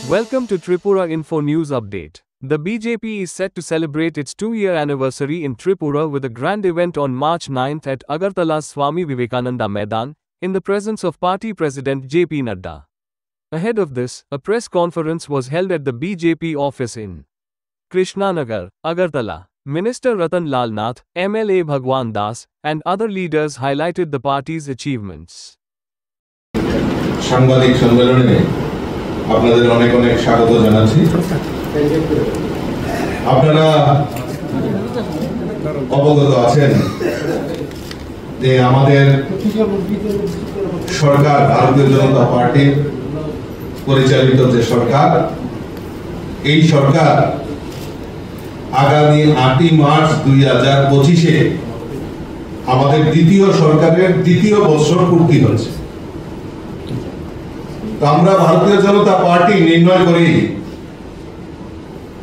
Welcome to Tripura Info News Update. The BJP is set to celebrate its 2-year anniversary in Tripura with a grand event on March 9th at Agartala's Swami Vivekananda Maidan, in the presence of party president JP Nadda. Ahead of this, a press conference was held at the BJP office in Krishnanagar, Agartala. Minister Ratan Lal Nath, MLA Bhagwan Das, and other leaders highlighted the party's achievements. সাংবাদিক সম্মেলনে আপনাদের অনেক অনেক স্বাগত জানাচ্ছি। আপনারা অবগত আছেন যে আমাদের সরকার ভারতীয় জনতা পার্টি পরিচালিত যে সরকার, এই সরকার আগামী 8ই মার্চ 2025-এ আমাদের দ্বিতীয় সরকারের দ্বিতীয় বছর পূর্তি হচ্ছে। আমরা ভারতীয় জনতা পার্টি নির্ণয় করি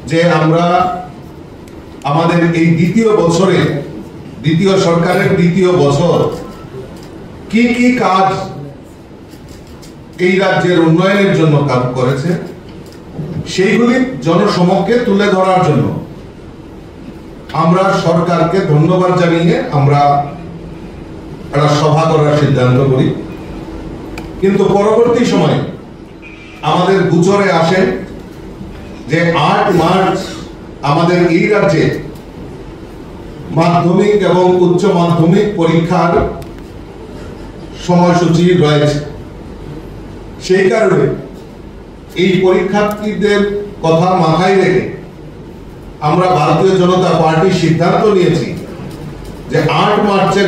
যে আমরা আমাদের এই দ্বিতীয় বছরে, দ্বিতীয় সরকারের দ্বিতীয় বছর কি কি কাজ এই রাজ্যের উন্নয়নের জন্য কাজ করেছে সেইগুলি জনসমক্ষে তুলে ধরার জন্য আমরা সরকারকে ধন্যবাদ জানিয়ে আমরা একটা সভা করার সিদ্ধান্ত করি। কিন্তু পরবর্তী সময়ে আমাদের গোচরে আসে যে 8 মার্চ আমাদের এই রাজ্যে মাধ্যমিক এবং উচ্চ মাধ্যমিক পরীক্ষার সময়সূচি রয়েছে। সেই কারণে এই পরীক্ষার্থীদের কথা মাথায় রেখে আমরা ভারতীয় জনতা পার্টি সিদ্ধান্ত নিয়েছি যে 8 মার্চের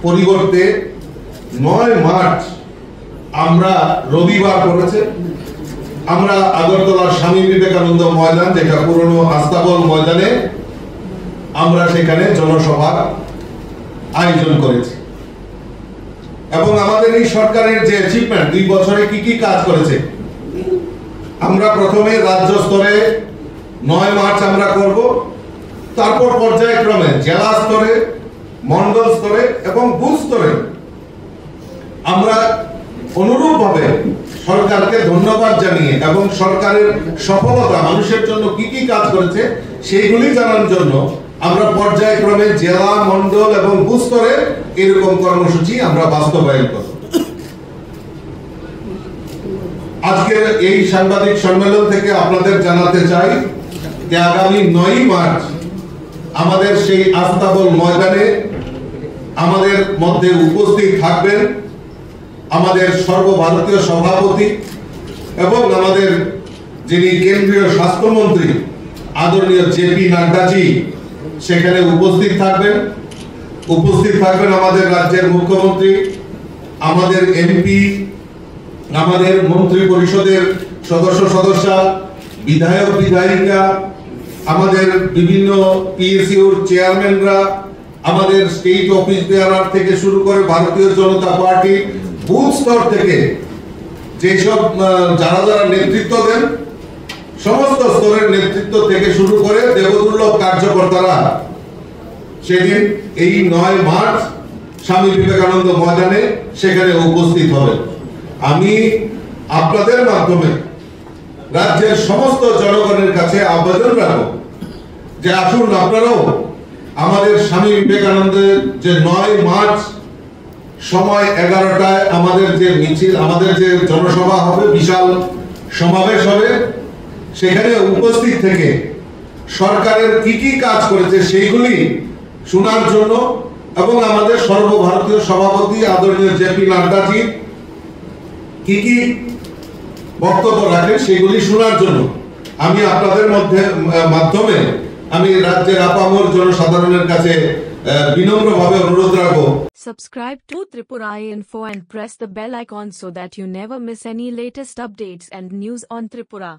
পরিবর্তে 9 মার্চ আমরা রবিবার করেছে আমরা আগরতলার স্বামী বিবেকানন্দ ময়দান, যেটা পুরনো আস্তাবল ময়দানে, আমরা সেখানে জনসভার আয়োজন করেছি। এবং আমাদের এই সরকারের যে অ্যাচিভমেন্ট, 2 বছরে কি কি কাজ করেছে, আমরা প্রথমে রাজ্য স্তরে 9 মার্চ আমরা করব, তারপর পর্যায়ক্রমে জেলা স্তরে, মন্ডল স্তরে এবং বুথ স্তরে আমরা অনুরূপভাবে সরকারকে ধন্যবাদ জানিয়ে এবং সরকারের সফলতা মানুষের জন্য কি কি কাজ করেছে সেইগুলি জানার জন্য আমরা পর্যায়ক্রমে জেলা, মন্ডল এবং বুথ স্তরে এরকম কর্মসূচি আমরা বাস্তবায়ন করব। আজকের এই সাংবাদিক সম্মেলন থেকে আপনাদের জানাতে চাই যে আগামী 9 মার্চ আমাদের সেই আস্তাবল ময়দানে আমাদের মধ্যে উপস্থিত থাকবেন আমাদের সর্বভারতীয় সভাপতি এবং আমাদের যিনি কেন্দ্রীয় স্বাস্থ্যমন্ত্রী আদরণীয় জেপি নাড্ডাজি সেখানে উপস্থিত থাকবেন। উপস্থিত থাকবেন আমাদের রাজ্যের মুখ্যমন্ত্রী, আমাদের এমপি, আমাদের মন্ত্রী পরিষদের সদস্যা, বিধায়ক বিধায়িকা, আমাদের বিভিন্ন পিএসইউর চেয়ারম্যানরা, আমাদের স্টেট অফিস বেয়ারার থেকে শুরু করে ভারতীয় জনতা পার্টি বুথ স্তর থেকে যেসব যারা যারা নেতৃত্ব দেন, সমস্ত স্তরের নেতৃত্ব থেকে শুরু করে দেবদুর্লভ কার্যকর্তারা সেদিন এই 9 মার্চ স্বামী বিবেকানন্দ ময়দানে সেখানে উপস্থিত হবেন। আমি আপনাদের মাধ্যমে রাজ্যের সমস্ত জনগণের কাছে আবেদন রাখব যে আসুন আপনারাও আমাদের স্বামী বিবেকানন্দের যে 9 মার্চ সময় 11টায় আমাদের যে মিছিল, আমাদের যে জনসভা হবে, বিশাল সমাবেশ হবে, সেখানে উপস্থিত থেকে সরকারের কি কি কাজ করেছে সেইগুলি শোনার জন্য এবং আমাদের সর্বভারতীয় সভাপতি আদরণীয় জেপি নাড্ডাজি কি কি বক্তব্য রাখেন সেগুলি শোনার জন্য আমি আপনাদের মাধ্যমে আমি রাজ্যের আপামর জনসাধারণের কাছে বিনম্রভাবে অনুরোধ রাখবো। Subscribe to Tripura Info and press the bell icon so that you never miss any latest updates and news on Tripura.